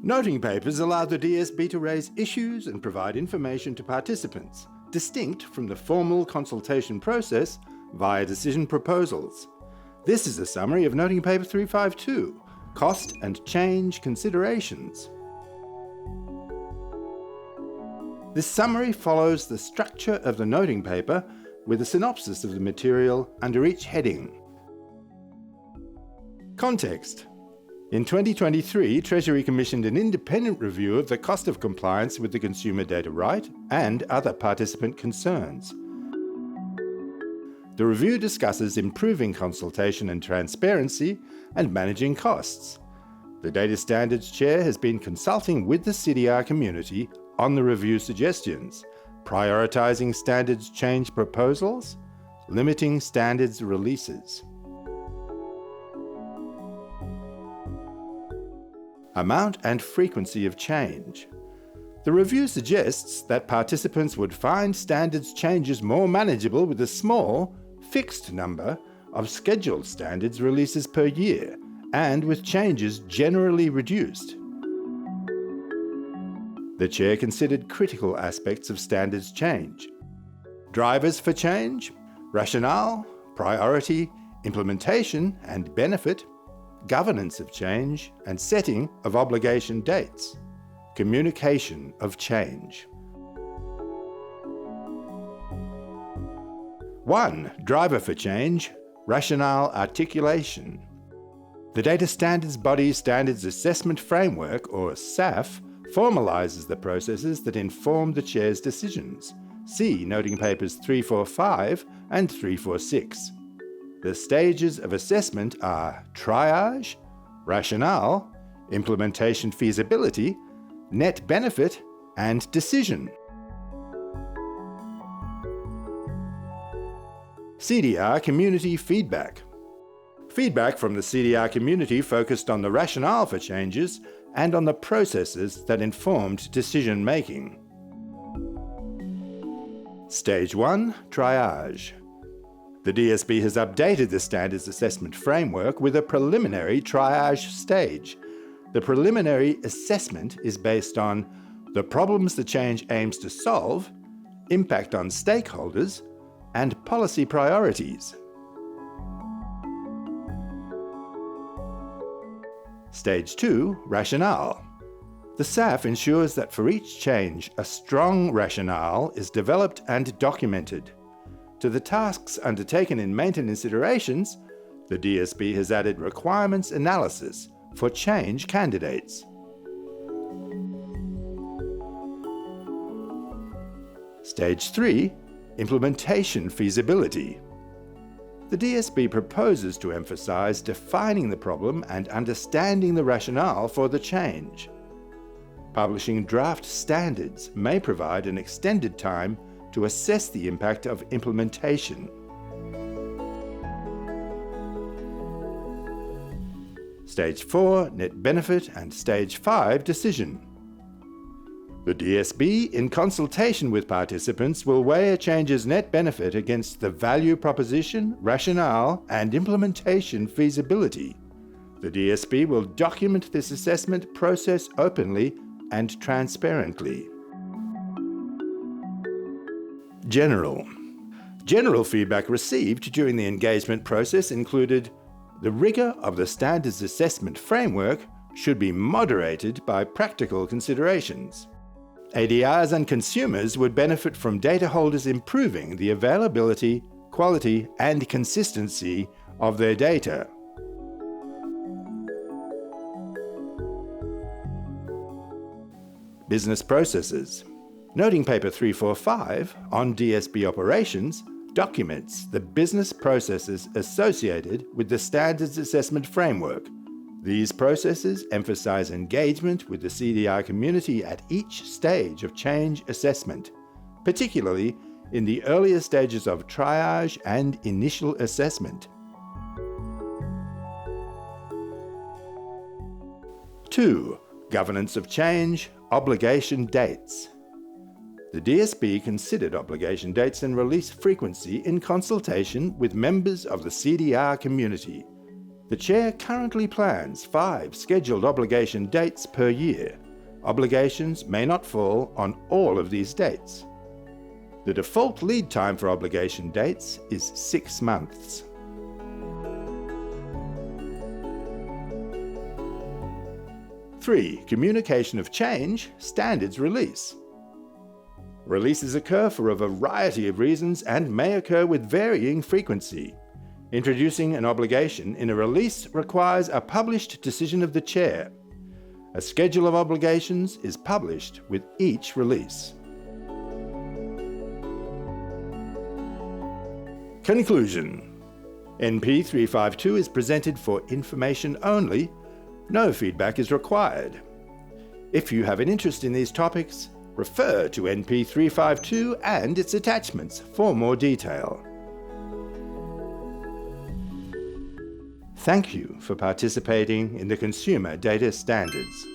Noting papers allow the DSB to raise issues and provide information to participants, distinct from the formal consultation process via decision proposals. This is a summary of Noting Paper 352, Cost and Change Considerations. This summary follows the structure of the noting paper with a synopsis of the material under each heading. Context. In 2023, Treasury commissioned an independent review of the cost of compliance with the Consumer Data Right and other participant concerns. The review discusses improving consultation and transparency and managing costs. The Data Standards Chair has been consulting with the CDR community on the review suggestions, prioritising standards change proposals, limiting standards releases. Amount and frequency of change. The review suggests that participants would find standards changes more manageable with a small, fixed number of scheduled standards releases per year, and with changes generally reduced. The Chair considered critical aspects of standards change: drivers for change, rationale, priority, implementation and benefit, governance of change, and setting of obligation dates, communication of change. 1. Driver for change, rationale articulation. The Data Standards Body's Standards Assessment Framework, or SAF, formalises the processes that inform the Chair's decisions. See Noting Papers 345 and 346. The stages of assessment are triage, rationale, implementation feasibility, net benefit, and decision. CDR Community Feedback. Feedback from the CDR community focused on the rationale for changes and on the processes that informed decision-making. Stage 1, triage. The DSB has updated the Standards Assessment Framework with a preliminary triage stage. The preliminary assessment is based on the problems the change aims to solve, impact on stakeholders, and policy priorities. Stage 2, rationale. The SAF ensures that for each change, a strong rationale is developed and documented. To the tasks undertaken in maintenance iterations, the DSB has added requirements analysis for change candidates. Stage 3, implementation feasibility. The DSB proposes to emphasise defining the problem and understanding the rationale for the change. Publishing draft standards may provide an extended time to assess the impact of implementation. Stage 4, net benefit, and Stage 5, decision. The DSB, in consultation with participants, will weigh a change's net benefit against the value proposition, rationale, and implementation feasibility. The DSB will document this assessment process openly and transparently. General feedback received during the engagement process included: the rigour of the Standards Assessment Framework should be moderated by practical considerations. ADRs and consumers would benefit from data holders improving the availability, quality, and consistency of their data. Business processes. Noting Paper 345 on DSB operations documents the business processes associated with the Standards Assessment Framework. These processes emphasize engagement with the CDR community at each stage of change assessment, particularly in the earlier stages of triage and initial assessment. 2. Governance of change, obligation dates. The DSB considered obligation dates and release frequency in consultation with members of the CDR community. The Chair currently plans 5 scheduled obligation dates per year. Obligations may not fall on all of these dates. The default lead time for obligation dates is 6 months. Three, communication of change, standards release. Releases occur for a variety of reasons and may occur with varying frequency. Introducing an obligation in a release requires a published decision of the Chair. A schedule of obligations is published with each release. Conclusion. NP 352 is presented for information only. No feedback is required. If you have an interest in these topics, refer to NP 352 and its attachments for more detail. Thank you for participating in the Consumer Data Standards.